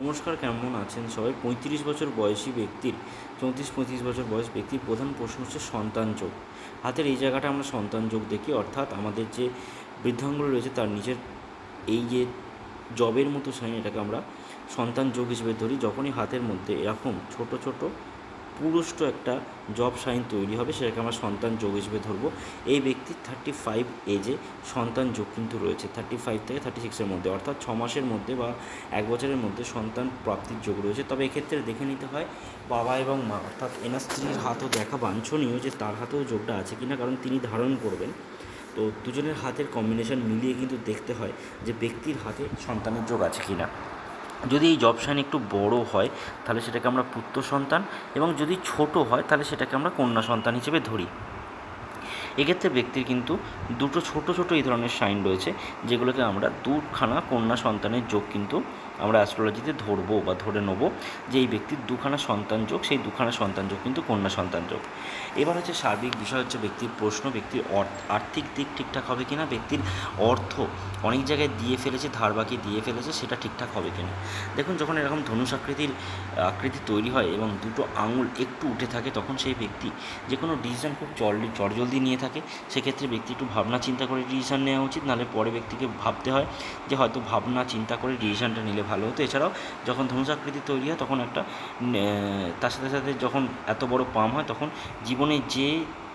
নমস্কার, কেমন আছেন সবাই? ৩৫ বছর বয়সী ব্যক্তির ৩৪-৩৫ বছর বয়স ব্যক্তির প্রধান প্রশ্ন হচ্ছে সন্তান যোগ। হাতের এই জায়গাটা আমরা সন্তান যোগ দেখি, অর্থাৎ আমাদের যে বৃদ্ধাঙ্গুল রয়েছে তার নিচের এই যে জবের মতো সাইন, এটাকে আমরা সন্তান যোগ হিসেবে ধরি। যখনই হাতের মধ্যে এরকম ছোট ছোট পুরুষ্ট একটা জব সাইন তৈরি হবে, সেটাকে আমরা সন্তান যোগ হিসেবে ধরবো। এই ব্যক্তির 35 এজে সন্তান যোগ কিন্তু রয়েছে, 35 থেকে 36-এর মধ্যে, অর্থাৎ 6 মাসের মধ্যে বা 1 বছরের মধ্যে সন্তান প্রাপ্তির যোগ রয়েছে। তবে এক্ষেত্রে দেখে নিতে হয় বাবা এবং মা, অর্থাৎ এনার স্ত্রীর হাতও দেখা বাঞ্ছনীয় যে তার হাতেও যোগটা আছে কিনা, কারণ তিনি ধারণ করবেন। তো দুজনের হাতের কম্বিনেশন মিলিয়ে কিন্তু দেখতে হয় যে ব্যক্তির হাতে সন্তানের যোগ আছে কিনা। যদি এই জব সাইন একটু বড় হয় তাহলে সেটাকে আমরা পুত্র সন্তান, এবং যদি ছোট হয় তাহলে সেটাকে আমরা কন্যা সন্তান হিসেবে ধরি। এক্ষেত্রে ব্যক্তির কিন্তু দুটো ছোট ছোট এই ধরনের সাইন রয়েছে, যেগুলোকে আমরা দুখানা কন্যা সন্তানের যোগ কিন্তু আমরা অ্যাস্ট্রোলজিতে ধরবো বা ধরে নেবো যে এই ব্যক্তির দুখানা সন্তান যোগ, সেই দুখানা সন্তান যোগ কিন্তু কন্যা সন্তান যোগ। এবার হচ্ছে সার্বিক বিষয়, হচ্ছে ব্যক্তির প্রশ্ন, ব্যক্তির আর্থিক দিক ঠিকঠাক হবে কিনা, ব্যক্তির অর্থ অনেক জায়গায় দিয়ে ফেলেছে, ধার বাকি দিয়ে ফেলেছে, সেটা ঠিকঠাক হবে কিনা। দেখুন, যখন এরকম ধনুষ আকৃতি তৈরি হয় এবং দুটো আঙুল একটু উঠে থাকে, তখন সেই ব্যক্তি যে কোনো ডিসিশন খুব চটজলদি নিয়ে থাকে। সেক্ষেত্রে ব্যক্তি একটু ভাবনা চিন্তা করে ডিসিশন নেওয়া উচিত, নাহলে পরে ব্যক্তিকে ভাবতে হয় যে হয়তো ভাবনা চিন্তা করে ডিসিশনটা নিলে ভালো হতো। এছাড়াও যখন ধনুষ আকৃতি তৈরি হয় তখন একটা তার সাথে সাথে যখন এত বড় পাম হয়, তখন জীবনে যে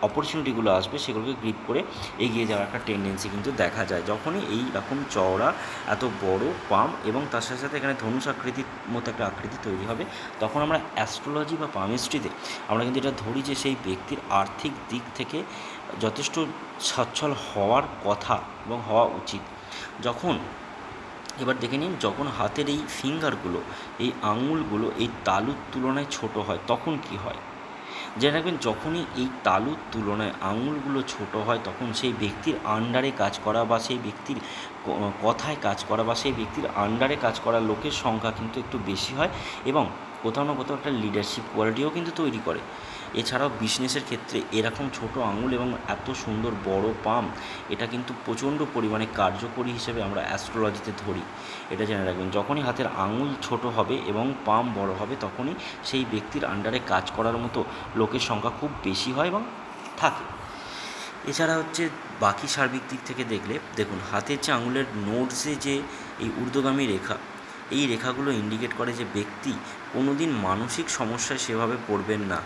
অপরচুনিটিগুলো আসবে সেগুলোকে গ্রিপ করে এগিয়ে যাওয়ার একটা টেন্ডেন্সি কিন্তু দেখা যায় যখনই এই রকম চওড়া এত বড় পাম এবং তার সাথে সাথে এখানে ধনুষ আকৃতির মতো একটা আকৃতি তৈরি হবে। তখন আমরা অ্যাস্ট্রোলজি বা পামিস্ট্রিতে আমরা কিন্তু এটা ধরি যে সেই ব্যক্তির আর্থিক দিক থেকে যথেষ্ট সচ্ছল হওয়ার কথা এবং হওয়া উচিত। যখন এবার দেখে নিন, যখন হাতের এই ফিঙ্গারগুলো, এই আঙুলগুলো এই তালুর তুলনায় ছোট হয় তখন কি হয় জেনে রাখবেন। যখনই এই তালুর তুলনায় আঙুলগুলো ছোট হয় তখন সেই ব্যক্তির আন্ডারে কাজ করা বা সেই ব্যক্তির কথায় কাজ করা বা সেই ব্যক্তির আন্ডারে কাজ করা লোকের সংখ্যা কিন্তু একটু বেশি হয়, এবং কোথাও না কোথাও একটা লিডারশিপ কোয়ালিটিও কিন্তু তৈরি করে। এছাড়াও বিজনেসের ক্ষেত্রে এরকম ছোট আঙুল এবং এত সুন্দর বড় পাম, এটা কিন্তু প্রচণ্ড পরিমাণে কার্যকরী হিসেবে আমরা অ্যাস্ট্রোলজিতে ধরি। এটা জেনে রাখবেন, যখনই হাতের আঙুল ছোট হবে এবং পাম বড় হবে তখনই সেই ব্যক্তির আন্ডারে কাজ করার মতো লোকের সংখ্যা খুব বেশি হয় এবং থাকে। এছাড়া হচ্ছে বাকি সার্বিক দিক থেকে দেখলে দেখুন, হাতের যে আঙুলের নোডসে যে এই ঊর্ধ্বগামী রেখা, এই রেখাগুলো ইন্ডিকেট করে যে ব্যক্তি কোনো দিন মানসিক সমস্যায় সেভাবে পড়বেন না।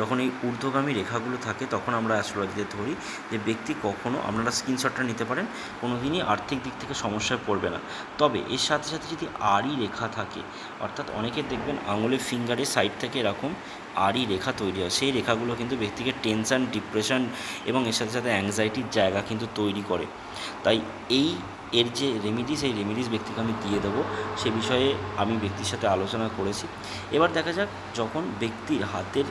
যখন এই ঊর্ধ্বগামী রেখাগুলো থাকে তখন আমরা অ্যাস্ট্রোলজিতে ধরি যে ব্যক্তি কখনও, আপনারা স্ক্রিনশটটা নিতে পারেন, কোনো দিনই আর্থিক দিক থেকে সমস্যায় পড়বে না। তবে এর সাথে সাথে যদি আড়ি রেখা থাকে, অর্থাৎ অনেকের দেখবেন আঙুলের ফিঙ্গারের সাইড থেকে এরকম আড়ি রেখা তৈরি হয়, সেই রেখাগুলো কিন্তু ব্যক্তিকে টেনশান, ডিপ্রেশন এবং এর সাথে সাথে অ্যাংজাইটির জায়গা কিন্তু তৈরি করে। তাই এর যে রেমিডিস, এই রেমিডিস ব্যক্তিকে আমি দিয়ে দেবো, সে বিষয়ে আমি ব্যক্তির সাথে আলোচনা করেছি। এবার দেখা যাক, যখন ব্যক্তির হাতের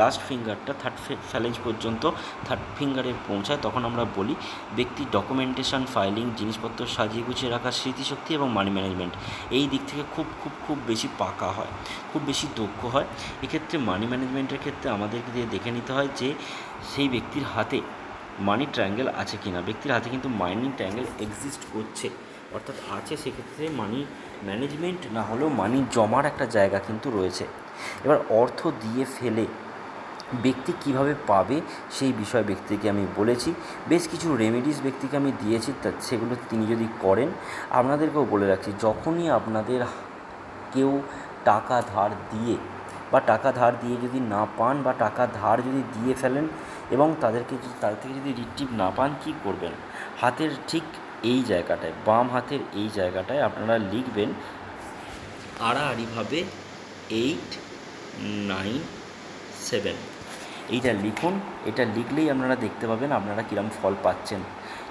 লাস্ট ফিঙ্গারটা থার্ড ফ্যালেঞ্জ পর্যন্ত থার্ড ফিঙ্গারে পৌঁছায়, তখন আমরা বলি ব্যক্তির ডকুমেন্টেশন, ফাইলিং, জিনিসপত্র সাজিয়ে গুছিয়ে রাখা, স্মৃতিশক্তি এবং মানি ম্যানেজমেন্ট এই দিক থেকে খুব খুব খুব বেশি পাকা হয়, খুব বেশি দক্ষ হয়। এক্ষেত্রে মানি ম্যানেজমেন্টের ক্ষেত্রে আমাদেরকে দেখে নিতে হয় যে সেই ব্যক্তির হাতে মানি ট্রায়াঙ্গেল আছে কিনা। ব্যক্তির হাতে কিন্তু মানি ট্রায়াঙ্গেল এক্সিস্ট করছে, অর্থাৎ আছে, সেক্ষেত্রে মানি ম্যানেজমেন্ট না হলেও মানি জমার একটা জায়গা কিন্তু রয়েছে। এবার অর্থ দিয়ে ফেলে ব্যক্তি কিভাবে পাবে সেই বিষয়ে ব্যক্তিকে আমি বলেছি, বেশ কিছু রেমেডিস ব্যক্তিকে আমি দিয়েছি, তা সেগুলো তিনি যদি করেন। আপনাদেরকেও বলে রাখছি, যখনই আপনাদের কেউ টাকা ধার দিয়ে বা টাকা ধার দিয়ে যদি না পান বা টাকা ধার যদি দিয়ে ফেলেন এবং তাদের থেকে যদি রিট্রিভ না পান, কী করবেন? হাতের ঠিক এই জায়গাটায়, বাম হাতের এই জায়গাটায় আপনারা লিখবেন আড়াআড়িভাবে 897, এইটা লিখুন। এটা লিখলেই আপনারা দেখতে পাবেন আপনারা কীরকম ফল পাচ্ছেন।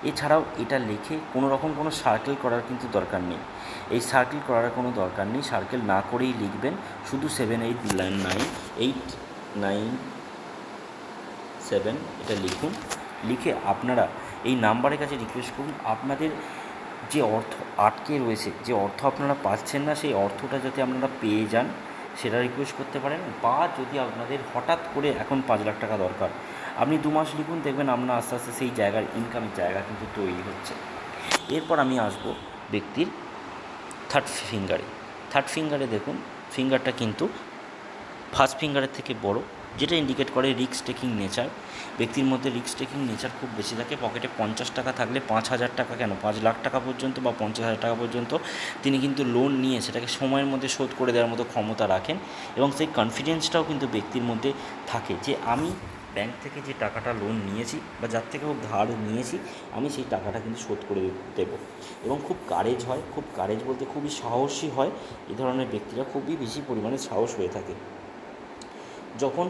এছাড়াও এটা লিখে কোনো রকম কোনো সার্কেল করার কিন্তু দরকার নেই, এই সার্কেল করার কোনো দরকার নেই, সার্কেল না করেই লিখবেন শুধু 78987 এটা লিখুন। লিখে আপনারা এই নাম্বারের কাছে রিকোয়েস্ট করুন আপনাদের যে অর্থ আটকে রয়েছে, যে অর্থ আপনারা পাচ্ছেন না, সেই অর্থটা যাতে আপনারা পেয়ে যান সেটা রিকোয়েস্ট করতে পারেন। বা যদি আপনাদের হঠাৎ করে এখন 5 লাখ টাকা দরকার, আপনি 2 মাস লিখুন, দেখবেন আপনার আস্তে আস্তে সেই জায়গার ইনকামের জায়গা কিন্তু তৈরি হচ্ছে। এরপর আমি আসবো ব্যক্তির থার্ড ফিঙ্গারে। থার্ড ফিঙ্গারে দেখুন ফিঙ্গারটা কিন্তু ফার্স্ট ফিঙ্গারের থেকে বড়, যেটা ইন্ডিকেট করে রিস্ক টেকিং নেচার। ব্যক্তির মধ্যে রিস্ক টেকিং নেচার খুব বেশি থাকে। পকেটে 50 টাকা থাকলে 5,000 টাকা কেন 5 লাখ টাকা পর্যন্ত বা 50,000 টাকা পর্যন্ত তিনি কিন্তু লোন নিয়ে সেটাকে সময়ের মধ্যে শোধ করে দেওয়ার মতো ক্ষমতা রাখেন, এবং সেই কনফিডেন্সটাও কিন্তু ব্যক্তির মধ্যে থাকে যে আমি ব্যাংক থেকে যে টাকাটা লোন নিয়েছি বা যার থেকে হোক ধার নিয়েছি, আমি সেই টাকাটা কিন্তু শোধ করে দেব। এবং খুব কারেজ হয়, খুব কারেজ বলতে খুবই সাহসী হয়। এই ধরনের ব্যক্তিরা খুবই বেশি পরিমাণে সাহস হয়ে থাকে। যখন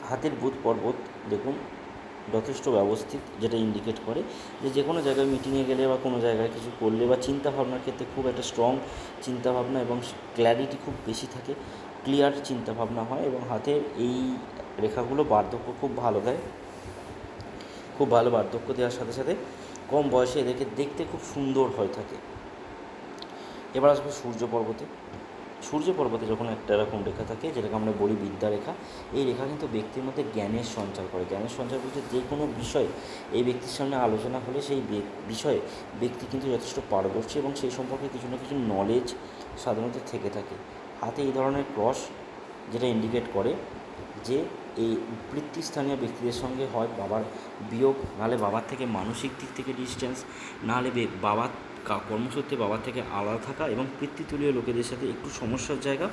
হাতের বুধ পর্বত দেখুন যথেষ্ট ব্যবস্থিত, যেটা ইন্ডিকেট করে যে কোনো জায়গায় মিটিংয়ে গেলে বা কোনো জায়গায় কিছু করলে বা চিন্তাভাবনার ক্ষেত্রে খুব একটা স্ট্রং চিন্তাভাবনা এবং ক্ল্যারিটি খুব বেশি থাকে, ক্লিয়ার চিন্তাভাবনা হয়। এবং হাতের এই রেখাগুলো বার্ধক্য খুব ভালো দেয়, খুব ভালো বার্ধক্য দেওয়ার সাথে সাথে কম বয়সে এদেরকে দেখতে খুব সুন্দর হয়ে থাকে। এবার আসবো সূর্য পর্বতে। সূর্য পর্বতে যখন একটা এরকম রেখা থাকে, যেটাকে আমরা বলি বিদ্যা রেখা, এই রেখা কিন্তু ব্যক্তির মধ্যে জ্ঞানের সঞ্চার করে। জ্ঞানের সঞ্চার বলতে যে কোনো বিষয় এই ব্যক্তির সামনে আলোচনা হলে সেই বিষয়ে ব্যক্তি কিন্তু যথেষ্ট পারদর্শী এবং সেই সম্পর্কে কিছু না কিছু নলেজ সাধারণত থেকে থাকে। হাতে এই ধরনের ক্রস, যেটা ইন্ডিকেট করে যে এই পিতৃস্থানীয় ব্যক্তিদের সঙ্গে হয় বাবার বিয়োগ, নাহলে বাবার থেকে মানসিক দিক থেকে ডিস্টেন্স, নাহলে বাবার কর্মসূত্রে বাবার থেকে আলাদা থাকা এবং পিতৃতুলীয় লোকেদের সাথে একটু সমস্যার জায়গা,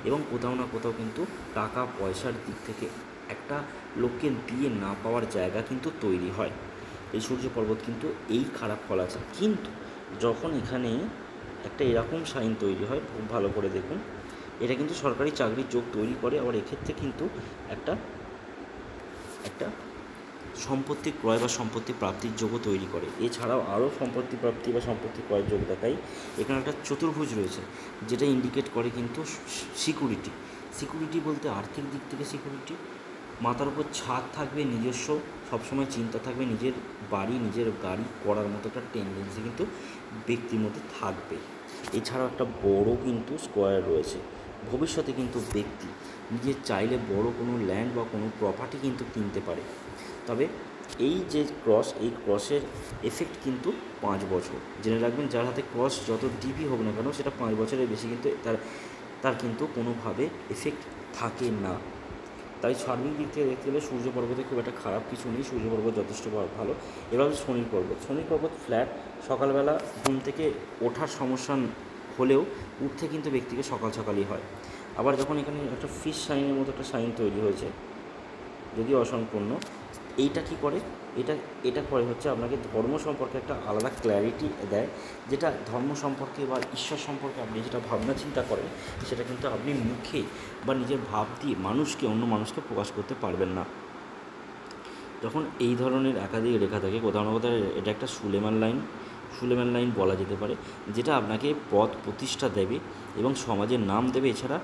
এবং কোথাও না কোথাও কিন্তু টাকা পয়সার দিক থেকে একটা লোককে দিয়ে না পাওয়ার জায়গা কিন্তু তৈরি হয়। এই সূর্য পর্বত কিন্তু এই খারাপ ফল আছে। কিন্তু যখন এখানে একটা এরকম সাইন তৈরি হয়, খুব ভালো করে দেখুন, এটা কিন্তু সরকারি চাকরির যোগ তৈরি করে। আবার এক্ষেত্রে কিন্তু একটা একটা সম্পত্তি ক্রয় বা সম্পত্তি প্রাপ্তির যোগও তৈরি করে। এছাড়াও আরও সম্পত্তি প্রাপ্তি বা সম্পত্তি ক্রয়ের যোগ দেখাই। এখানে একটা চতুর্ভুজ রয়েছে, যেটা ইন্ডিকেট করে কিন্তু সিকিউরিটি। সিকিউরিটি বলতে আর্থিক দিক থেকে সিকিউরিটি, মাথার উপর ছাদ থাকবে নিজস্ব, সবসময় চিন্তা থাকবে নিজের বাড়ি নিজের গাড়ি করার মতো একটা টেন্ডেন্সি কিন্তু ব্যক্তির মধ্যে থাকবে। এছাড়াও একটা বড় কিন্তু স্কোয়ার রয়েছে। ভবিষ্যতে কিন্তু ব্যক্তি নিজের চাইলে বড় কোনো ল্যান্ড বা কোনো প্রপার্টি কিন্তু কিনতে পারে। তবে এই যে ক্রস, এই ক্রসের এফেক্ট কিন্তু 5 বছর। জেনে রাখবেন, যার হাতে ক্রস যত ডিপি হোক না কেন, সেটা 5 বছরের বেশি কিন্তু তার কিন্তু কোনোভাবে এফেক্ট থাকে না। তাই সার্বিক দিক থেকে দেখতে গেলে সূর্য পর্বতে খুব একটা খারাপ কিছু নেই, সূর্য পর্বত যথেষ্ট ভালো। এবার শনি পর্বত। শনি পর্বত ফ্ল্যাট, সকালবেলা ঘুম থেকে ওঠার সমস্যা হলেও উঠতে কিন্তু ব্যক্তিকে সকাল সকালই হয়। আবার যখন এখানে একটা ফিশ সাইনের মতো একটা সাইন তৈরি হয়েছে, যদিও অসম্পূর্ণ, এইটা কী করে, এটা করে হচ্ছে আপনাকে ধর্ম সম্পর্কে একটা আলাদা ক্ল্যারিটি দেয়, যেটা ধর্ম সম্পর্কে বা ঈশ্বর সম্পর্কে আপনি যেটা ভাবনা চিন্তা করেন, সেটা কিন্তু আপনি মুখে বা নিজের ভাব দিয়ে অন্য মানুষকে প্রকাশ করতে পারবেন না। যখন এই ধরনের একাধিক রেখা থাকে, কোথাও না কোথাও এটা একটা সুলেমান লাইন বলা যেতে পারে, যেটা আপনাকে পদ প্রতিষ্ঠা দেবে এবং সমাজের নাম দেবে। এছাড়া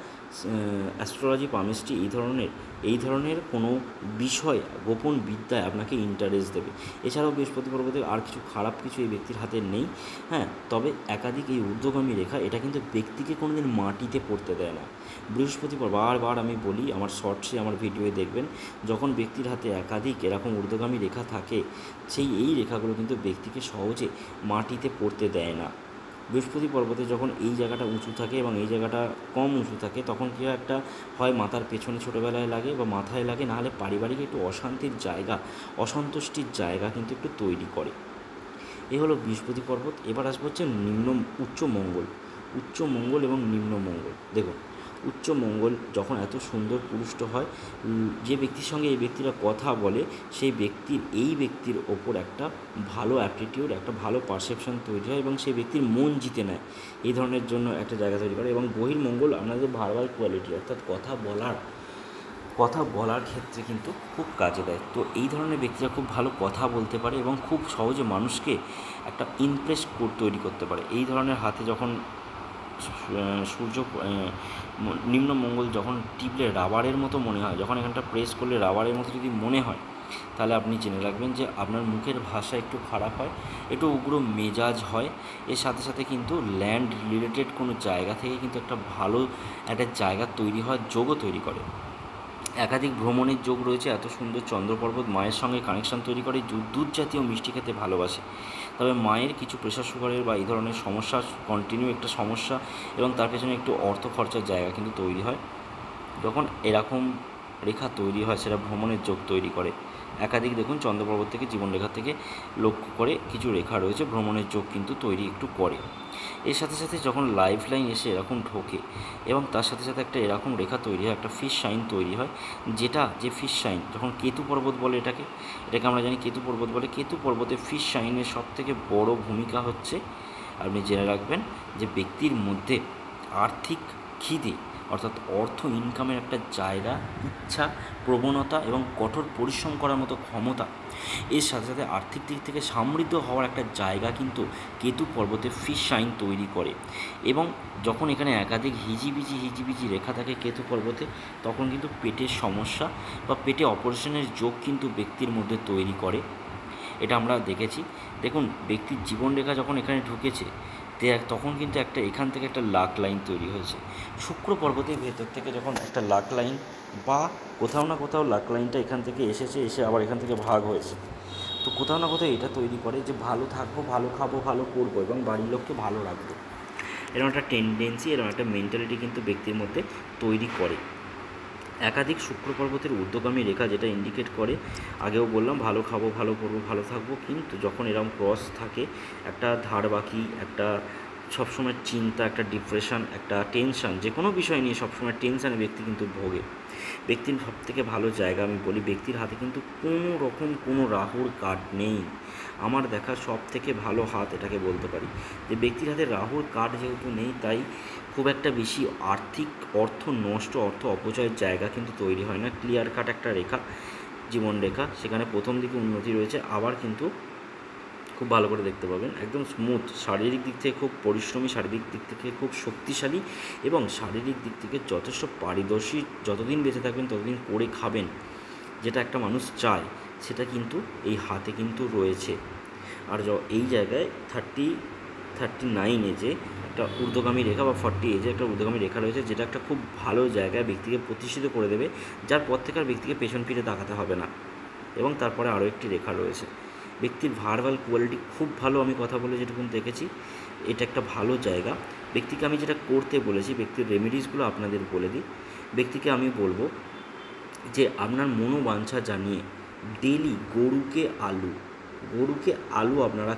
অ্যাস্ট্রোলজি পামিস্ট্রি এই ধরনের কোনো বিষয় গোপন বিদ্যায় আপনাকে ইন্টারেস্ট দেবে। এছাড়াও বৃহস্পতি পর্বতে আর কিছু খারাপ কিছু এই ব্যক্তির হাতে নেই, হ্যাঁ। তবে একাধিক এই ঊর্ধ্বগামী রেখা, এটা কিন্তু ব্যক্তিকে কোনো দিন মাটিতে পড়তে দেয় না। বৃহস্পতি বারবার আমি বলি, আমার শর্টসে আমার ভিডিওয়ে দেখবেন, যখন ব্যক্তির হাতে একাধিক এরকম ঊর্ধ্বগামী রেখা থাকে, এই রেখাগুলো কিন্তু ব্যক্তিকে সহজে মাটিতে পড়তে দেয় না। বৃহস্পতি পর্বতে যখন এই জায়গাটা উঁচু থাকে এবং এই জায়গাটা কম উঁচু থাকে, তখন কী হয় মাথার পেছনে ছোটোবেলায় লাগে বা মাথায় লাগে, নাহলে পারিবারিক একটু অশান্তির জায়গা, অসন্তুষ্টির জায়গা কিন্তু একটু তৈরি করে। এ হলো বৃহস্পতি পর্বত। এবার আসবো হচ্ছে উচ্চ মঙ্গল এবং নিম্ন মঙ্গল। দেখুন, উচ্চ মঙ্গল যখন এত সুন্দর পুরুষ্ট হয়, যে ব্যক্তির সঙ্গে এই ব্যক্তিরা কথা বলে, সেই ব্যক্তির ওপর একটা ভালো অ্যাপটিটিউড, একটা ভালো পারসেপশন তৈরি হয় এবং সেই ব্যক্তির মন জিতে নেয়। এই ধরনের জন্য একটা জায়গা তৈরি করে। এবং বহির্মঙ্গল আপনাদের ভার্বাল কোয়ালিটি, অর্থাৎ কথা বলার ক্ষেত্রে কিন্তু খুব কাজে দেয়। তো এই ধরনের ব্যক্তিরা খুব ভালো কথা বলতে পারে এবং খুব সহজে মানুষকে একটা ইমপ্রেস তৈরি করতে পারে। এই ধরনের হাতে যখন সূর্য নিম্ন মঙ্গল যখন টিপলে রাবারের মতো মনে হয়, যখন এখানটা প্রেস করলে রাবারের মতো যদি মনে হয়, তাহলে আপনি জেনে রাখবেন যে আপনার মুখের ভাষা একটু খারাপ হয়, একটু উগ্র মেজাজ হয়। এর সাথে সাথে কিন্তু ল্যান্ড রিলেটেড কোনো জায়গা থেকে কিন্তু একটা ভালো একটা জায়গা তৈরি হওয়ার যোগও তৈরি করে। একাধিক ভ্রমণের যোগ রয়েছে। এত সুন্দর চন্দ্র পর্বত মায়ের সঙ্গে কানেকশান তৈরি করে। দুধ জাতীয় মিষ্টি খেতে ভালোবাসে। তবে মায়ের কিছু প্রেশার সুগারের বা এই ধরনের সমস্যা, কন্টিনিউ একটা সমস্যা এবং তার পেছনে একটু অর্থ খরচার জায়গা কিন্তু তৈরি হয়। যখন এরকম রেখা তৈরি হয় সেটা ভ্রমণের যোগ তৈরি করে। একাধিক দেখুন চন্দ্রপর্বত থেকে জীবনরেখা থেকে লক্ষ্য করে কিছু রেখা রয়েছে, ভ্রমণের যোগ কিন্তু তৈরি একটু করে। এর সাথে সাথে যখন লাইফ লাইন এসে এরকম ঢোকে এবং তার সাথে সাথে একটা এরকম রেখা তৈরি হয়, একটা ফিশ শাইন তৈরি হয়, যেটা যে ফিশ শাইন যখন কেতু পর্বত বলে এটাকে আমরা জানি কেতু পর্বত বলে। কেতু পর্বতে ফিশ শাইনের সবথেকে বড় ভূমিকা হচ্ছে, আপনি জেনে রাখবেন, যে ব্যক্তির মধ্যে আর্থিক খিদে অর্থাৎ অর্থ ইনকামের একটা জায়গা, ইচ্ছা, প্রবণতা এবং কঠোর পরিশ্রম করার মতো ক্ষমতা, এর সাথে সাথে আর্থিক দিক থেকে সমৃদ্ধ হওয়ার একটা জায়গা কিন্তু কেতু পর্বতে ফিশ শাইন তৈরি করে। এবং যখন এখানে একাধিক হিজিবিজি রেখা থাকে কেতু পর্বতে, তখন কিন্তু পেটের সমস্যা বা পেটে অপারেশনের যোগ কিন্তু ব্যক্তির মধ্যে তৈরি করে। এটা আমরা দেখেছি। দেখুন, ব্যক্তির জীবনরেখা যখন এখানে ঢুকেছে তখন কিন্তু একটা এখান থেকে একটা লাক লাইন তৈরি হয়েছে। শুক্র পর্বতের ভেতর থেকে যখন একটা লাক লাইন বা কোথাও না কোথাও লাক লাইনটা এখান থেকে এসে আবার এখান থেকে ভাগ হয়েছে, তো কোথাও না কোথাও এটা তৈরি করে যে ভালো থাকবো, ভালো খাবো, ভালো করবো এবং বাড়ির লোককে ভালো রাখবো, এরকম একটা টেন্ডেন্সি, এরকম একটা মেন্টালিটি কিন্তু ব্যক্তির মধ্যে তৈরি করে। একাধিক শুক্র পর্বতের ঊর্ধ্বগামী রেখা যেটা ইন্ডিকেট করে, আগেও বললাম ভালো খাবো, ভালো করবো, ভালো থাকবো, কিন্তু যখন এরকম ক্রস থাকে, একটা ধার বাকি, একটা সবসময় চিন্তা, একটা ডিপ্রেশন, একটা টেনশন, যে কোনো বিষয় নিয়ে সবসময় টেনশানে ব্যক্তি কিন্তু ভোগে। ব্যক্তির সবথেকে ভালো জায়গা আমি বলি, ব্যক্তির হাতে কিন্তু কোনো রকম কোনো রাহুর কার্ড নেই। আমার দেখা সব থেকে ভালো হাত এটাকে বলতে পারি, যে ব্যক্তির হাতে রাহুর কার্ড যেহেতু নেই, তাই খুব একটা বেশি আর্থিক অর্থ নষ্ট, অর্থ অপচয়ের জায়গা কিন্তু তৈরি হয় না। ক্লিয়ার কাট একটা রেখা, জীবন রেখা, সেখানে প্রথম দিকে উন্নতি রয়েছে, আবার কিন্তু খুব ভালো করে দেখতে পাবেন একদম স্মুথ, শারীরিক দিক থেকে খুব পরিশ্রমী, শারীরিক দিক থেকে খুব শক্তিশালী এবং শারীরিক দিক থেকে যথেষ্ট পারদর্শী। যতদিন বেঁচে থাকবেন ততদিন করে খাবেন, যেটা একটা মানুষ চায়, সেটা কিন্তু এই হাতে কিন্তু রয়েছে। আর এই জায়গায় 39 এজে একটা ঊর্ধ্বগামী রেখা বা 40 এজে একটা ঊর্ধ্বগামী রেখা রয়েছে, যেটা একটা খুব ভালো জায়গায় ব্যক্তিকে প্রতিষ্ঠিত করে দেবে, যার পর থেকে আর ব্যক্তিকে পেছন ফিরে তাকাতে হবে না। এবং তারপরে আরও একটি রেখা রয়েছে। ব্যক্তির ভার্বাল কোয়ালিটি খুব ভালো, আমি কথা বলে যেটুকুন দেখেছি, এটা একটা ভালো জায়গা। ব্যক্তিকে আমি যেটা করতে বলেছি, ব্যক্তির রেমেডিসগুলো আপনাদের বলে দিই। ব্যক্তিকে আমি বলবো যে আপনার মনোবাঞ্ছা জানিয়ে ডেলি গরুকে আলু আপনারা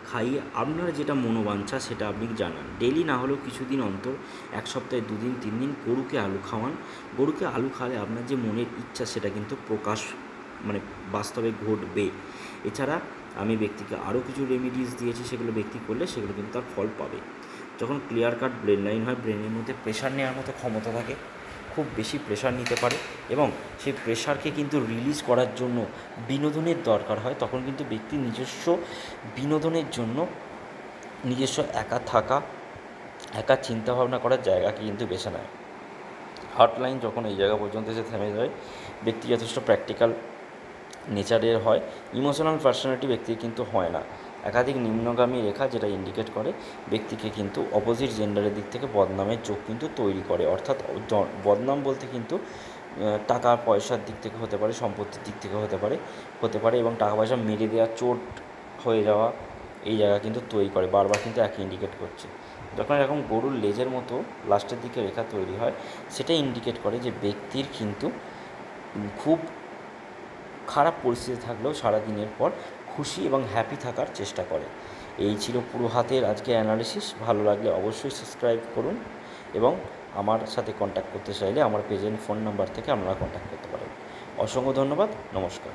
খাইয়ে আপনার যেটা মনোবাঞ্ছা সেটা আপনি জানান। ডেলি না হলেও কিছুদিন অন্তর, এক সপ্তাহে 2 দিন 3 দিন গরুকে আলু খাওয়ান। গরুকে আলু খাওয়ালে আপনার যে মনের ইচ্ছা সেটা কিন্তু প্রকাশ, মানে বাস্তবে ঘটবে। এছাড়া আমি ব্যক্তিকে আরও কিছু রেমিডিস দিয়েছি, সেগুলো ব্যক্তি করলে সেগুলো কিন্তু তার ফল পাবে। যখন ক্লিয়ার কাট ব্রেন লাইন হয়, ব্রেনের মধ্যে প্রেশার নেওয়ার মতো ক্ষমতা থাকে, খুব বেশি প্রেশার নিতে পারে এবং সেই প্রেশারকে কিন্তু রিলিজ করার জন্য বিনোদনের দরকার হয়, তখন কিন্তু ব্যক্তি নিজস্ব বিনোদনের জন্য নিজস্ব একা থাকা, একা চিন্তাভাবনা করার জায়গাকে কিন্তু বেছে নেয়। হটলাইন যখন এই জায়গা পর্যন্ত এসে থেমে যায়, ব্যক্তি যথেষ্ট প্র্যাকটিক্যাল নেচারের হয়, ইমোশনাল পার্সোনালিটি ব্যক্তির কিন্তু হয় না। একাধিক নিম্নগামী রেখা যেটা ইন্ডিকেট করে ব্যক্তিকে কিন্তু অপোজিট জেন্ডারের দিক থেকে বদনামের যোগ কিন্তু তৈরি করে। অর্থাৎ বদনাম বলতে কিন্তু টাকা পয়সার দিক থেকে হতে পারে, সম্পত্তির দিক থেকে হতে পারে এবং টাকা পয়সা মেরে দেওয়া, চোট হয়ে যাওয়া, এই জায়গা কিন্তু তৈরি করে। বারবার কিন্তু একই ইন্ডিকেট করছে। যখন এরকম গরুর লেজের মতো লাস্টের দিকে রেখা তৈরি হয়, সেটা ইন্ডিকেট করে যে ব্যক্তির কিন্তু খুব খারাপ পরিস্থিতি থাকলেও সারাদিনের পর খুশি এবং হ্যাপি থাকার চেষ্টা করে। এই ছিল পুরো হাতের আজকে অ্যানালিসিস। ভালো লাগলে অবশ্যই সাবস্ক্রাইব করুন এবং আমার সাথে কন্ট্যাক্ট করতে চাইলে আমার পেজের ফোন নাম্বার থেকে আপনারা কন্ট্যাক্ট করতে পারেন। অসংখ্য ধন্যবাদ, নমস্কার।